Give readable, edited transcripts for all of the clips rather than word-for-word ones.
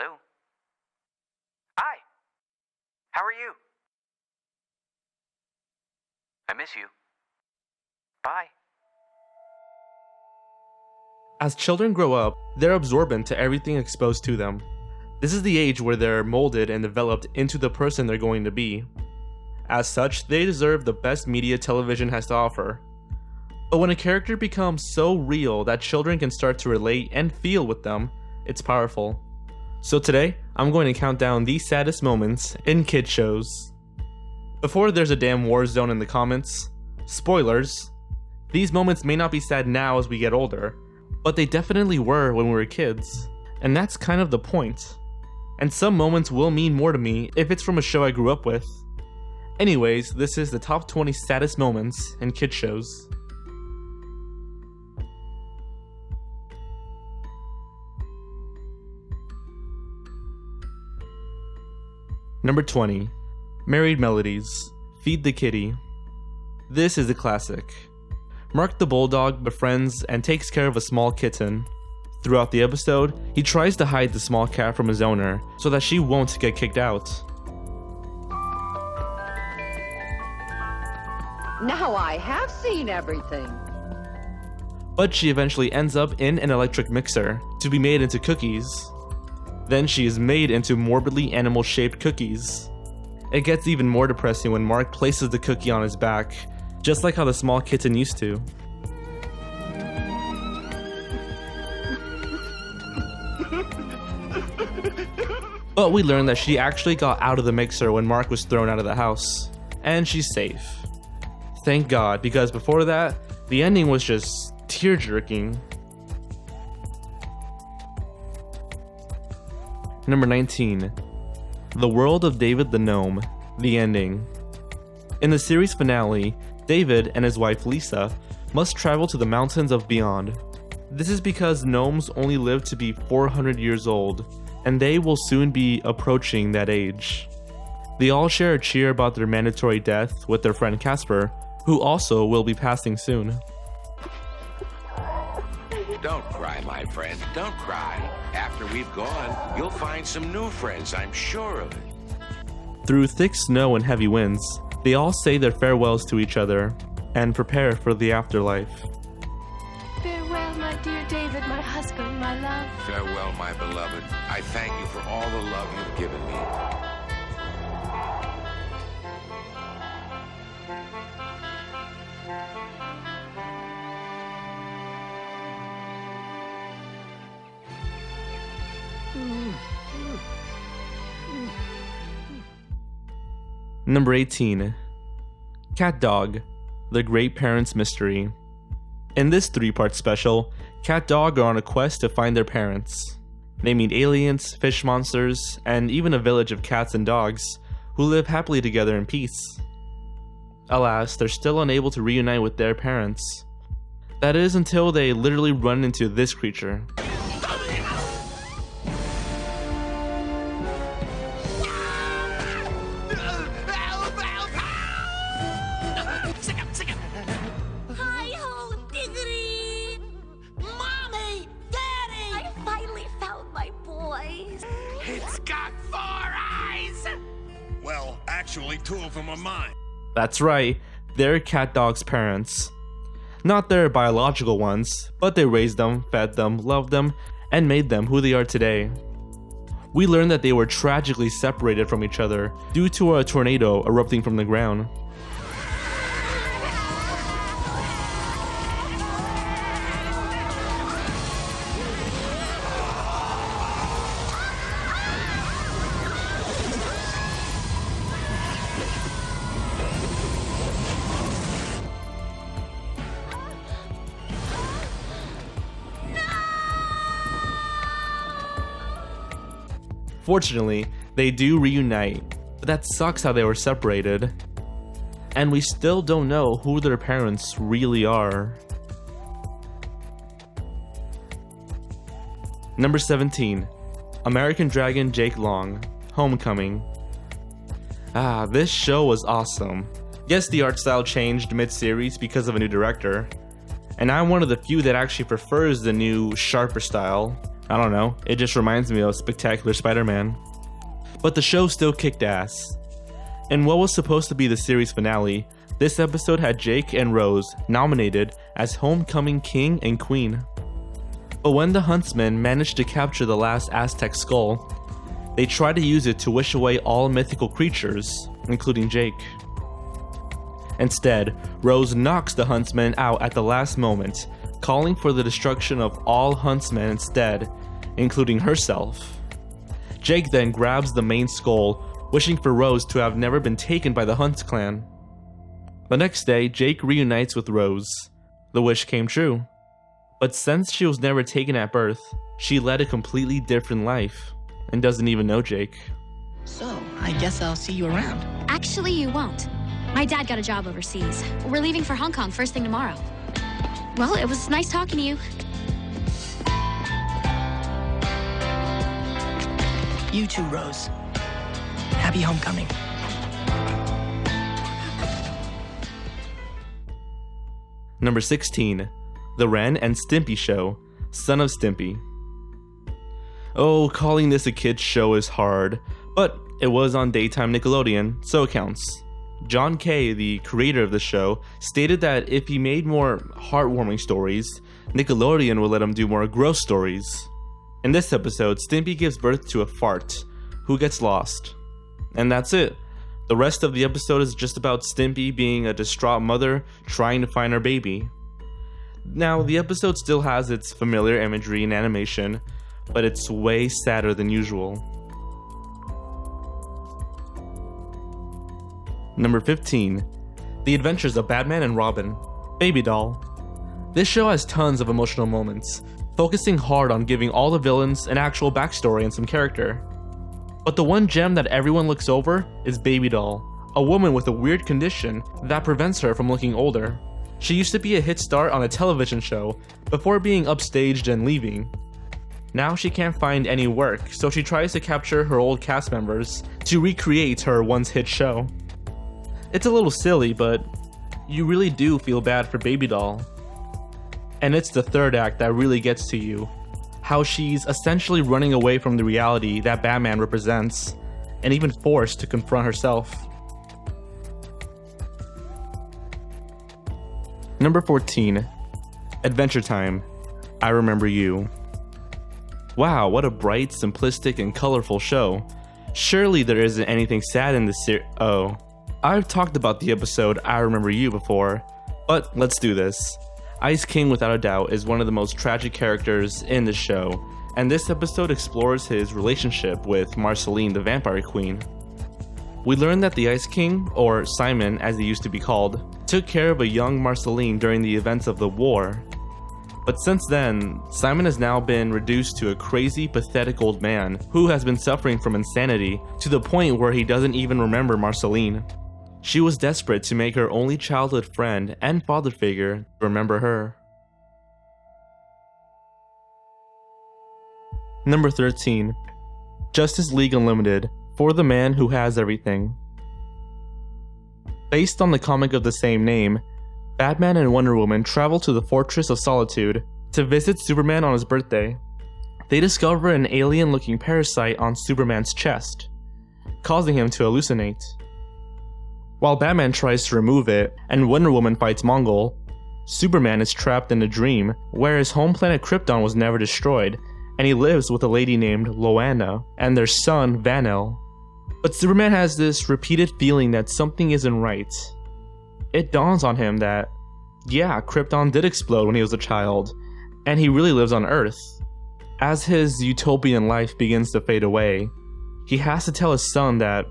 Hello? Hi! How are you? I miss you. Bye. As children grow up, they're absorbent to everything exposed to them. This is the age where they're molded and developed into the person they're going to be. As such, they deserve the best media television has to offer. But when a character becomes so real that children can start to relate and feel with them, it's powerful. So today, I'm going to count down the saddest moments in kid shows. Before there's a damn war zone in the comments, spoilers, these moments may not be sad now as we get older, but they definitely were when we were kids, and that's kind of the point. And some moments will mean more to me if it's from a show I grew up with. Anyways, this is the top 20 saddest moments in kid shows. Number 20. Married Melodies. Feed the Kitty. This is a classic. Mark the Bulldog befriends and takes care of a small kitten. Throughout the episode, he tries to hide the small cat from his owner so that she won't get kicked out. Now I have seen everything. But she eventually ends up in an electric mixer to be made into cookies. Then she is made into morbidly animal-shaped cookies. It gets even more depressing when Mark places the cookie on his back, just like how the small kitten used to. But we learn that she actually got out of the mixer when Mark was thrown out of the house, and she's safe. Thank God, because before that, the ending was just tear-jerking. Number 19. The World of David the Gnome, the ending. In the series finale, David and his wife Lisa must travel to the mountains of beyond. This is because gnomes only live to be 400 years old, and they will soon be approaching that age. They all share a cheer about their mandatory death with their friend Casper, who also will be passing soon. Don't cry, my friend, don't cry. After we've gone, you'll find some new friends, I'm sure of it. Through thick snow and heavy winds, they all say their farewells to each other and prepare for the afterlife. Farewell, my dear David, my husband, my love. Farewell, my beloved. I thank you for all the love you've given me. Number 18. Cat Dog, The Great Parents Mystery. In this 3-part special, Cat Dog are on a quest to find their parents. They meet aliens, fish monsters, and even a village of cats and dogs who live happily together in peace. Alas, they're still unable to reunite with their parents. That is until they literally run into this creature. Actually, 2 of them are mine. That's right, they're Cat Dog's parents. Not their biological ones, but they raised them, fed them, loved them, and made them who they are today. We learn that they were tragically separated from each other due to a tornado erupting from the ground. Fortunately, they do reunite, but that sucks how they were separated. And we still don't know who their parents really are. Number 17. American Dragon Jake Long, Homecoming. This show was awesome. Yes, the art style changed mid-series because of a new director, and I'm one of the few that actually prefers the new, sharper style. I don't know, it just reminds me of Spectacular Spider-Man. But the show still kicked ass. In what was supposed to be the series finale, this episode had Jake and Rose nominated as homecoming king and queen. But when the huntsmen managed to capture the last Aztec skull, they tried to use it to wish away all mythical creatures, including Jake. Instead, Rose knocks the huntsmen out at the last moment, calling for the destruction of all huntsmen instead, including herself. Jake then grabs the main skull, wishing for Rose to have never been taken by the Hunt clan. The next day, Jake reunites with Rose. The wish came true. But since she was never taken at birth, she led a completely different life, and doesn't even know Jake. So, I guess I'll see you around. Actually, you won't. My dad got a job overseas. We're leaving for Hong Kong first thing tomorrow. Well, it was nice talking to you. You too, Rose. Happy homecoming. Number 16. The Ren and Stimpy Show, Son of Stimpy. Oh, calling this a kid's show is hard, but it was on daytime Nickelodeon, so it counts. John Kay, the creator of the show, stated that if he made more heartwarming stories, Nickelodeon would let him do more gross stories. In this episode, Stimpy gives birth to a fart, who gets lost. And that's it. The rest of the episode is just about Stimpy being a distraught mother trying to find her baby. Now, the episode still has its familiar imagery and animation, but it's way sadder than usual. Number 15. The Adventures of Batman and Robin, Baby Doll. This show has tons of emotional moments, focusing hard on giving all the villains an actual backstory and some character. But the one gem that everyone looks over is Baby Doll, a woman with a weird condition that prevents her from looking older. She used to be a hit star on a television show before being upstaged and leaving. Now she can't find any work, so she tries to capture her old cast members to recreate her once hit show. It's a little silly, but you really do feel bad for Baby Doll. And it's the third act that really gets to you. How she's essentially running away from the reality that Batman represents, and even forced to confront herself. Number 14. Adventure Time, I Remember You. Wow, what a bright, simplistic, and colorful show. Surely there isn't anything sad in this series. Oh. I've talked about the episode I Remember You before, but let's do this. Ice King, without a doubt, is one of the most tragic characters in the show, and this episode explores his relationship with Marceline, the Vampire Queen. We learn that the Ice King, or Simon as he used to be called, took care of a young Marceline during the events of the war. But since then, Simon has now been reduced to a crazy, pathetic old man who has been suffering from insanity to the point where he doesn't even remember Marceline. She was desperate to make her only childhood friend and father figure remember her. Number 13. Justice League Unlimited, for the man who has everything. Based on the comic of the same name, Batman and Wonder Woman travel to the Fortress of Solitude to visit Superman on his birthday. They discover an alien-looking parasite on Superman's chest, causing him to hallucinate. While Batman tries to remove it and Wonder Woman fights Mongol, Superman is trapped in a dream where his home planet Krypton was never destroyed, and he lives with a lady named Loanna and their son Van-El. But Superman has this repeated feeling that something isn't right. It dawns on him that, yeah, Krypton did explode when he was a child, and he really lives on Earth. As his utopian life begins to fade away, he has to tell his son that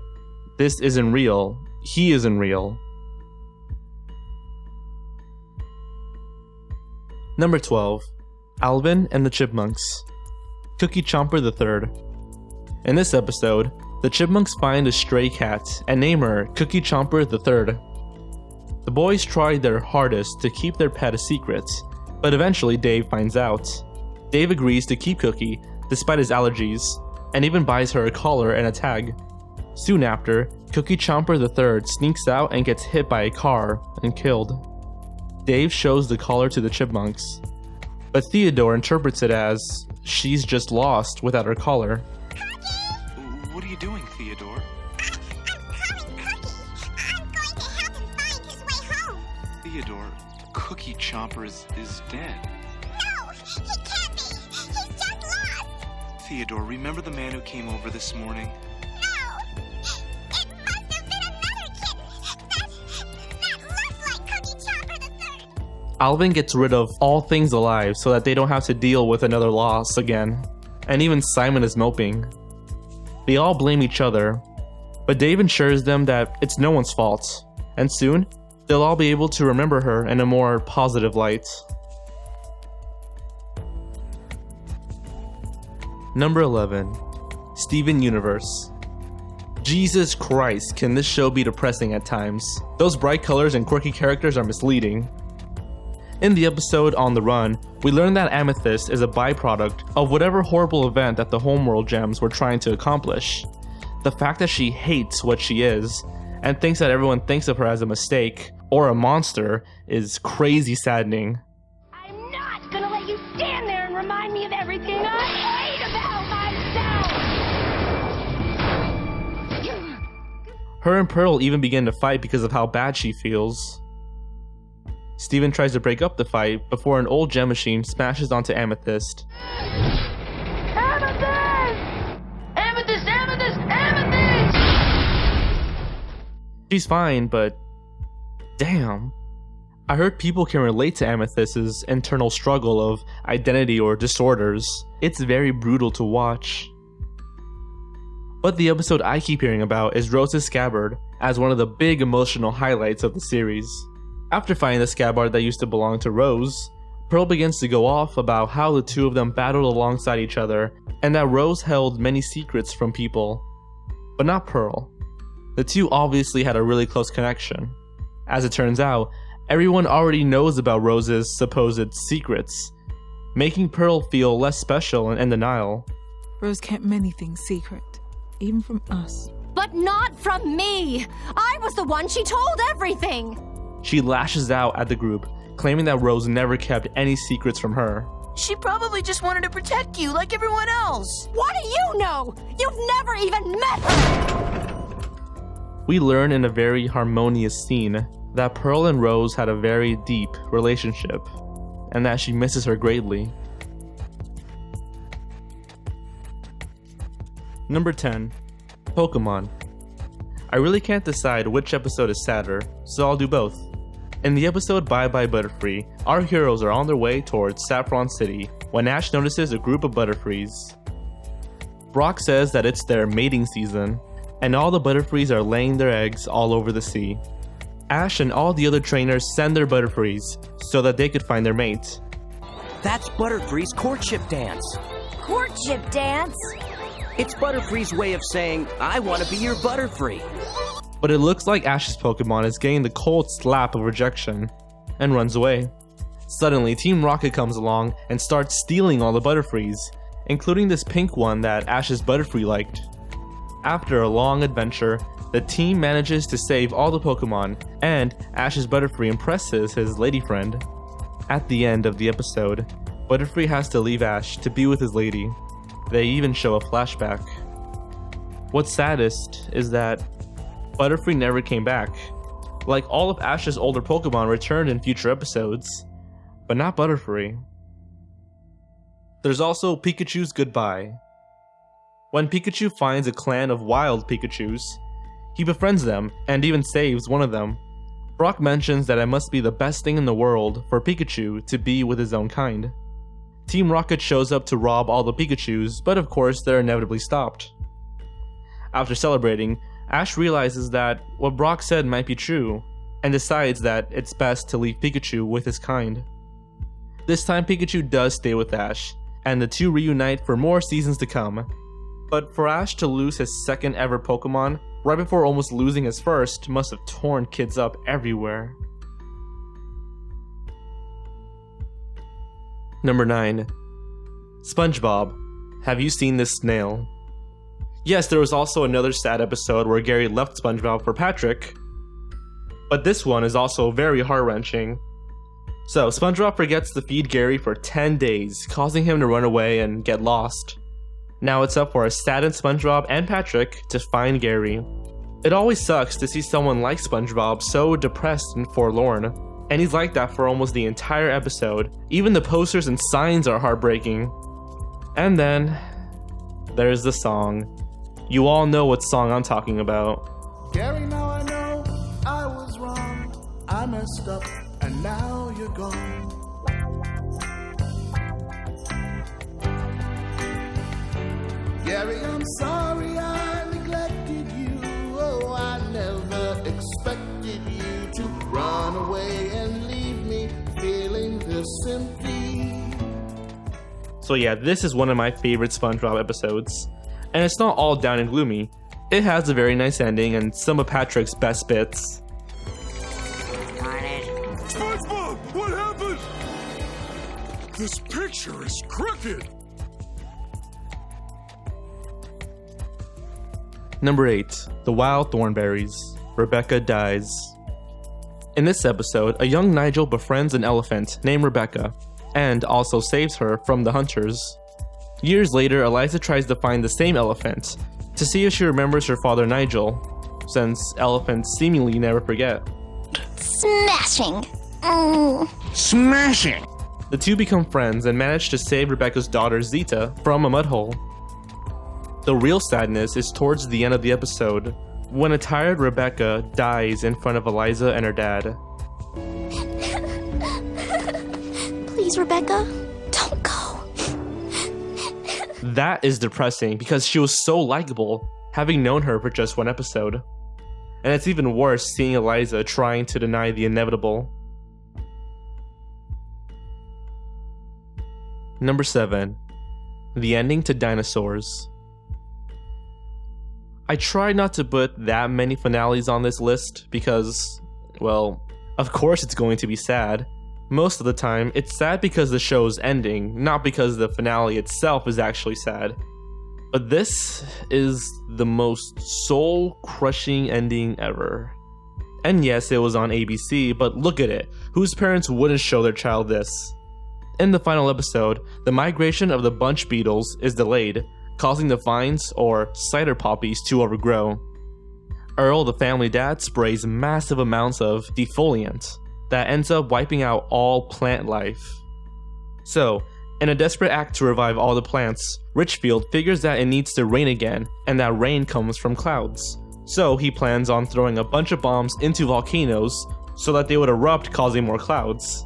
this isn't real. He isn't real. Number 12. Alvin and the Chipmunks, Cookie Chomper III. In this episode, the Chipmunks find a stray cat and name her Cookie Chomper III. The boys try their hardest to keep their pet a secret, but eventually Dave finds out. Dave agrees to keep Cookie despite his allergies, and even buys her a collar and a tag. Soon after, Cookie Chomper III sneaks out and gets hit by a car and killed. Dave shows the collar to the Chipmunks, but Theodore interprets it as she's just lost without her collar. What are you doing, Theodore? Theodore, Cookie Chomper is dead. No, he can't be. He's just lost. Theodore, remember the man who came over this morning? No, it must have been another kitten. That looks like Cookie Chomper the Third. Alvin gets rid of all things alive so that they don't have to deal with another loss again. And even Simon is moping. They all blame each other, but Dave assures them that it's no one's fault, and soon, they'll all be able to remember her in a more positive light. Number 11. Steven Universe. Jesus Christ, can this show be depressing at times. Those bright colors and quirky characters are misleading. In the episode On the Run, we learn that Amethyst is a byproduct of whatever horrible event that the Homeworld Gems were trying to accomplish. The fact that she hates what she is, and thinks that everyone thinks of her as a mistake, or a monster, is crazy saddening. I'm not gonna let you stand there and remind me of everything I hate about myself! Her and Pearl even begin to fight because of how bad she feels. Steven tries to break up the fight before an old gem machine smashes onto Amethyst. Amethyst! Amethyst! Amethyst! Amethyst! She's fine, but damn. I heard people can relate to Amethyst's internal struggle of identity or disorders. It's very brutal to watch. But the episode I keep hearing about is Rose's scabbard as one of the big emotional highlights of the series. After finding the scabbard that used to belong to Rose, Pearl begins to go off about how the two of them battled alongside each other and that Rose held many secrets from people. But not Pearl. The two obviously had a really close connection. As it turns out, everyone already knows about Rose's supposed secrets, making Pearl feel less special and in denial. Rose kept many things secret, even from us. But not from me! I was the one she told everything! She lashes out at the group, claiming that Rose never kept any secrets from her. She probably just wanted to protect you like everyone else. What do you know? You've never even met her! We learn in a very harmonious scene that Pearl and Rose had a very deep relationship, and that she misses her greatly. Number 10. Pokemon. I really can't decide which episode is sadder, so I'll do both. In the episode Bye Bye Butterfree, our heroes are on their way towards Saffron City when Ash notices a group of Butterfrees. Brock says that it's their mating season, and all the Butterfrees are laying their eggs all over the sea. Ash and all the other trainers send their Butterfrees so that they could find their mate. That's Butterfree's courtship dance. Courtship dance? It's Butterfree's way of saying, I want to be your Butterfree. But it looks like Ash's Pokemon is getting the cold slap of rejection, and runs away. Suddenly, Team Rocket comes along and starts stealing all the Butterfrees, including this pink one that Ash's Butterfree liked. After a long adventure, the team manages to save all the Pokemon, and Ash's Butterfree impresses his lady friend. At the end of the episode, Butterfree has to leave Ash to be with his lady. They even show a flashback. What's saddest is that Butterfree never came back. Like all of Ash's older Pokemon returned in future episodes, but not Butterfree. There's also Pikachu's goodbye. When Pikachu finds a clan of wild Pikachus, he befriends them and even saves one of them. Brock mentions that it must be the best thing in the world for Pikachu to be with his own kind. Team Rocket shows up to rob all the Pikachus, but of course they're inevitably stopped. After celebrating, Ash realizes that what Brock said might be true, and decides that it's best to leave Pikachu with his kind. This time Pikachu does stay with Ash, and the two reunite for more seasons to come. But for Ash to lose his second ever Pokemon, right before almost losing his first, must have torn kids up everywhere. Number 9. SpongeBob. Have you seen this snail? Yes, there was also another sad episode where Gary left SpongeBob for Patrick, but this one is also very heart-wrenching. So, SpongeBob forgets to feed Gary for 10 days, causing him to run away and get lost. Now it's up for a saddened SpongeBob and Patrick to find Gary. It always sucks to see someone like SpongeBob so depressed and forlorn, and he's like that for almost the entire episode. Even the posters and signs are heartbreaking. And then, there's the song. You all know what song I'm talking about. Gary, now I know I was wrong. I messed up, and now you're gone. Gary, I'm sorry I neglected you. Oh, I never expected you to run away and leave me feeling this empty. So yeah, this is one of my favorite SpongeBob episodes. And it's not all down and gloomy. It has a very nice ending and some of Patrick's best bits. SpongeBob, what happened? This picture is crooked. Number 8. The Wild Thornberrys. Rebecca dies. In this episode, a young Nigel befriends an elephant named Rebecca, and also saves her from the hunters. Years later, Eliza tries to find the same elephant, to see if she remembers her father Nigel, since elephants seemingly never forget. Smashing! Smashing! The two become friends and manage to save Rebecca's daughter Zita from a mud hole. The real sadness is towards the end of the episode, when a tired Rebecca dies in front of Eliza and her dad. Please, Rebecca, don't go. That is depressing because she was so likable, having known her for just one episode. And it's even worse seeing Eliza trying to deny the inevitable. Number 7. The ending to Dinosaurs. I tried not to put that many finales on this list because, well, of course it's going to be sad. Most of the time, it's sad because the show's ending, not because the finale itself is actually sad. But this is the most soul-crushing ending ever. And yes, it was on ABC, but look at it. Whose parents wouldn't show their child this? In the final episode, the migration of the bunch beetles is delayed, causing the vines, or cider poppies, to overgrow. Earl, the family dad, sprays massive amounts of defoliant that ends up wiping out all plant life. So, in a desperate act to revive all the plants, Richfield figures that it needs to rain again, and that rain comes from clouds. So he plans on throwing a bunch of bombs into volcanoes so that they would erupt, causing more clouds.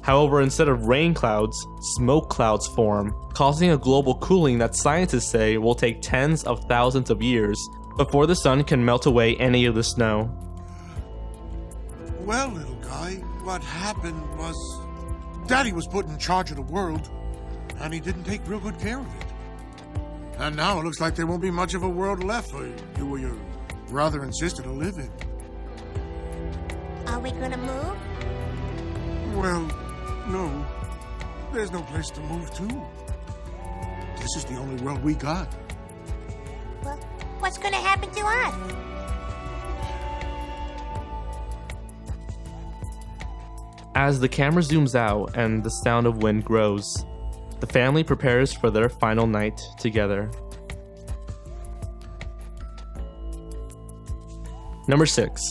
However, instead of rain clouds, smoke clouds form, causing a global cooling that scientists say will take tens of thousands of years before the sun can melt away any of the snow. Well, little guy, what happened was Daddy was put in charge of the world, and he didn't take real good care of it. And now it looks like there won't be much of a world left for you or your brother and sister to live in. Are we gonna move? Well, no. There's no place to move to. This is the only world we got. Well, what's gonna happen to us? As the camera zooms out and the sound of wind grows, the family prepares for their final night together. Number 6.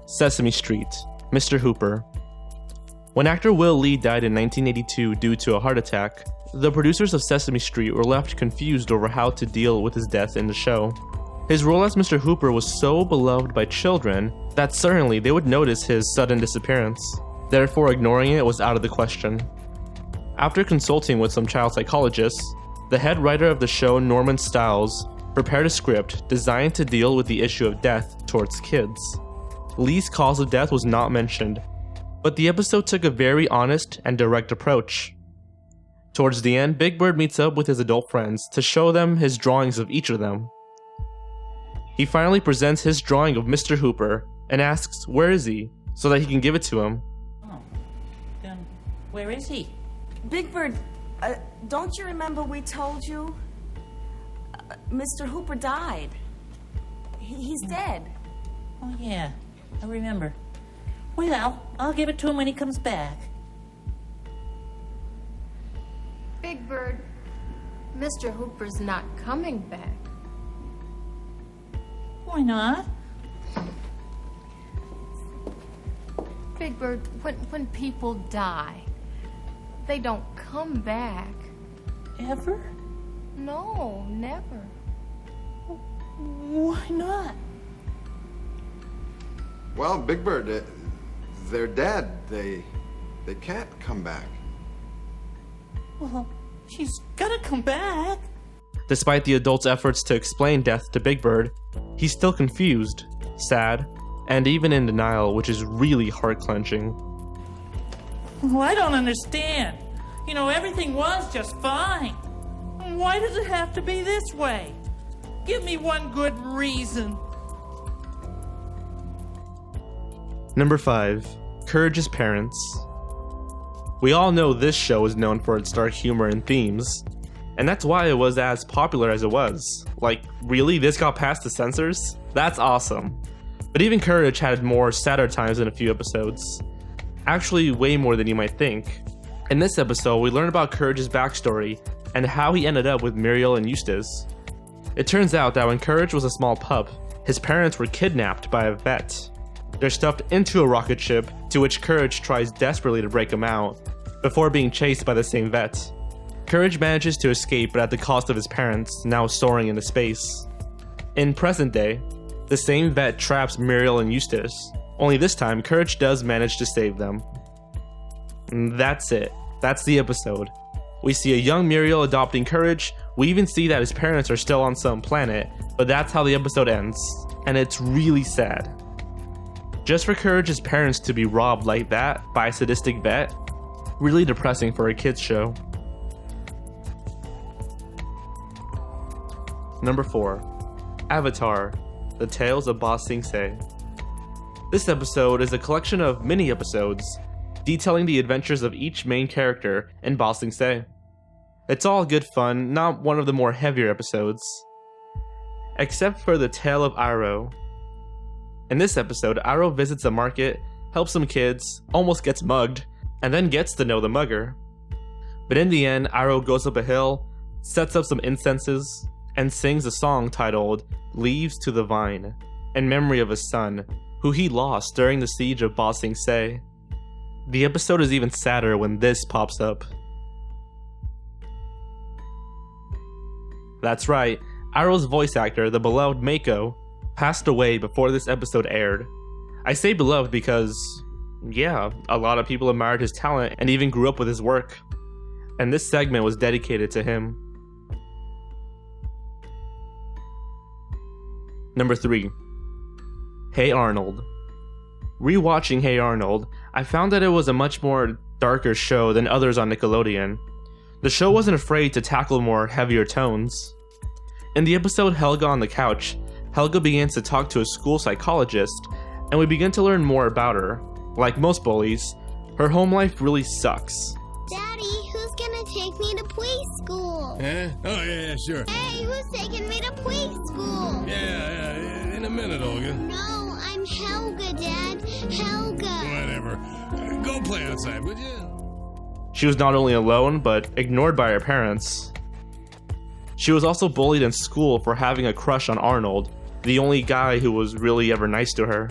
Sesame Street, Mr. Hooper. When actor Will Lee died in 1982 due to a heart attack, the producers of Sesame Street were left confused over how to deal with his death in the show. His role as Mr. Hooper was so beloved by children that certainly they would notice his sudden disappearance. Therefore, ignoring it was out of the question. After consulting with some child psychologists, the head writer of the show, Norman Stiles, prepared a script designed to deal with the issue of death towards kids. Lee's cause of death was not mentioned, but the episode took a very honest and direct approach. Towards the end, Big Bird meets up with his adult friends to show them his drawings of each of them. He finally presents his drawing of Mr. Hooper and asks where is he, so that he can give it to him. Oh, then where is he? Big Bird, don't you remember we told you? Mr. Hooper died. He's dead. Oh yeah, I remember. Well, I'll give it to him when he comes back. Big Bird, Mr. Hooper's not coming back. Why not? Big Bird, when people die, they don't come back. Ever? No, never. Why not? Well, Big Bird, they're dead. They can't come back. Well, she's gotta come back. Despite the adults' efforts to explain death to Big Bird, he's still confused, sad, and even in denial, which is really heart-clenching. Well, I don't understand. You know, everything was just fine. Why does it have to be this way? Give me one good reason. Number 5. Courage's parents. We all know this show is known for its dark humor and themes, and that's why it was as popular as it was. Like, really? This got past the censors? That's awesome. But even Courage had more sadder times in a few episodes. Actually, way more than you might think. In this episode, we learn about Courage's backstory and how he ended up with Muriel and Eustace. It turns out that when Courage was a small pup, his parents were kidnapped by a vet. They're stuffed into a rocket ship, to which Courage tries desperately to break them out, before being chased by the same vet. Courage manages to escape, but at the cost of his parents, now soaring into space. In present day, the same vet traps Muriel and Eustace, only this time Courage does manage to save them. And that's it. That's the episode. We see a young Muriel adopting Courage, we even see that his parents are still on some planet, but that's how the episode ends, and it's really sad. Just for Courage's parents to be robbed like that by a sadistic vet, really depressing for a kids show. Number 4. Avatar, The Tales of Ba Sing Se. This episode is a collection of mini-episodes detailing the adventures of each main character in Ba Sing Se. It's all good fun, not one of the more heavier episodes. Except for the tale of Iroh. In this episode, Iroh visits a market, helps some kids, almost gets mugged, and then gets to know the mugger. But in the end, Iroh goes up a hill, sets up some incenses, and sings a song titled Leaves to the Vine, in memory of his son, who he lost during the siege of Ba Sing Se. The episode is even sadder when this pops up. That's right, Iroh's voice actor, the beloved Mako, passed away before this episode aired. I say beloved because, yeah, a lot of people admired his talent and even grew up with his work. And this segment was dedicated to him. Number 3. Hey Arnold. Rewatching Hey Arnold, I found that it was a much more darker show than others on Nickelodeon. The show wasn't afraid to tackle more heavier tones. In the episode Helga on the Couch, Helga begins to talk to a school psychologist, and we begin to learn more about her. Like most bullies, her home life really sucks. Daddy, who's gonna take me to preschool? Eh? Oh, yeah, sure. Hey, who's taking me to preschool? Yeah, in a minute, Olga. No, I'm Helga, Dad. Helga. Whatever. Go play outside, would you? She was not only alone, but ignored by her parents. She was also bullied in school for having a crush on Arnold, the only guy who was really ever nice to her.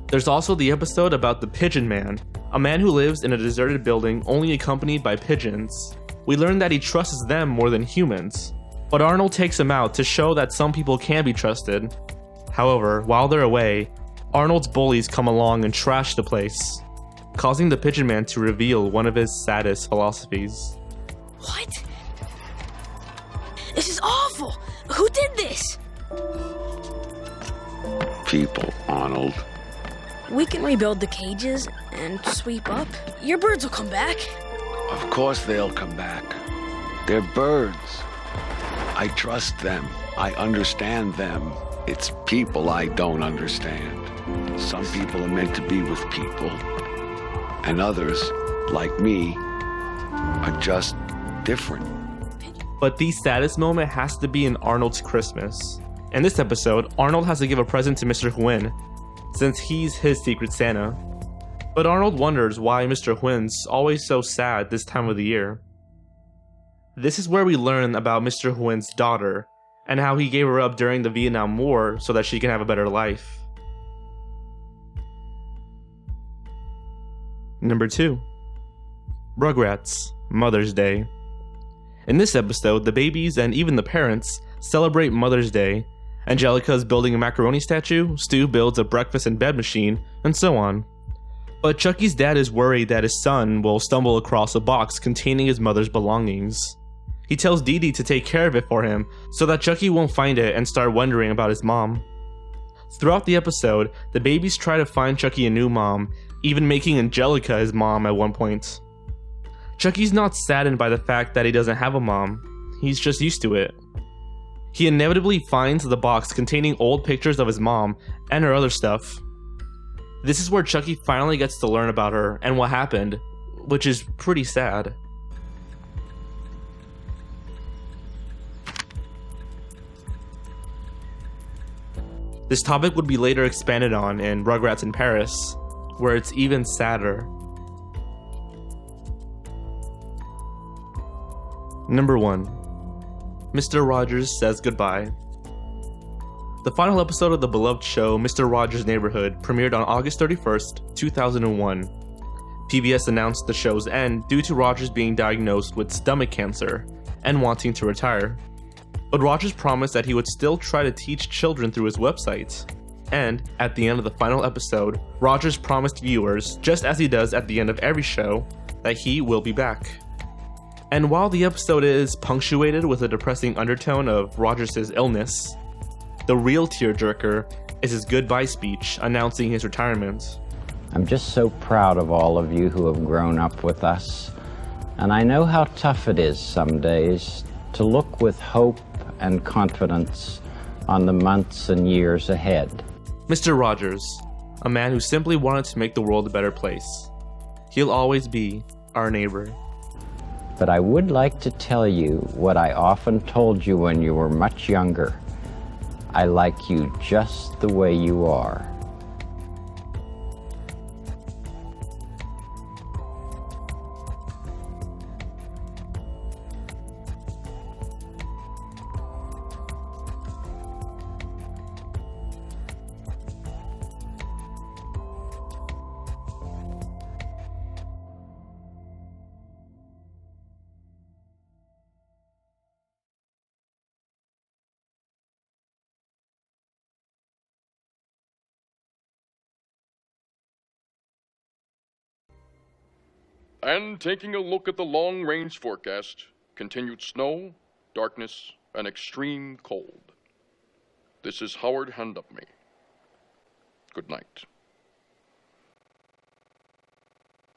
There's also the episode about the Pigeon Man, a man who lives in a deserted building only accompanied by pigeons. We learn that he trusts them more than humans, but Arnold takes him out to show that some people can be trusted. However, while they're away, Arnold's bullies come along and trash the place, causing the Pigeon Man to reveal one of his saddest philosophies. What? This is awful! Who did this? People, Arnold. We can rebuild the cages and sweep up. Your birds will come back. Of course they'll come back. They're birds. I trust them. I understand them. It's people I don't understand. Some people are meant to be with people, and others, like me, are just different. But the saddest moment has to be in Arnold's Christmas. In this episode, Arnold has to give a present to Mr. Huen, since he's his secret Santa. But Arnold wonders why Mr. Huyn's always so sad this time of the year. This is where we learn about Mr. Huyn's daughter, and how he gave her up during the Vietnam War so that she can have a better life. Number 2. Rugrats Mother's Day. In this episode, the babies and even the parents celebrate Mother's Day. Angelica is building a macaroni statue, Stu builds a breakfast in bed machine, and so on. But Chucky's dad is worried that his son will stumble across a box containing his mother's belongings. He tells Dee Dee to take care of it for him so that Chucky won't find it and start wondering about his mom. Throughout the episode, the babies try to find Chucky a new mom, even making Angelica his mom at one point. Chucky's not saddened by the fact that he doesn't have a mom, he's just used to it. He inevitably finds the box containing old pictures of his mom and her other stuff. This is where Chucky finally gets to learn about her and what happened, which is pretty sad. This topic would be later expanded on in Rugrats in Paris, where it's even sadder. Number 1. Mr. Rogers Says Goodbye. The final episode of the beloved show Mr. Rogers' Neighborhood premiered on August 31st, 2001. PBS announced the show's end due to Rogers being diagnosed with stomach cancer and wanting to retire. But Rogers promised that he would still try to teach children through his website. And, at the end of the final episode, Rogers promised viewers, just as he does at the end of every show, that he will be back. And while the episode is punctuated with a depressing undertone of Rogers' illness, the real tearjerker is his goodbye speech announcing his retirement. I'm just so proud of all of you who have grown up with us, and I know how tough it is some days to look with hope and confidence on the months and years ahead. Mr. Rogers, a man who simply wanted to make the world a better place. He'll always be our neighbor. But I would like to tell you what I often told you when you were much younger. I like you just the way you are. And taking a look at the long-range forecast, continued snow, darkness, and extreme cold. This is Howard Handupme. Good night.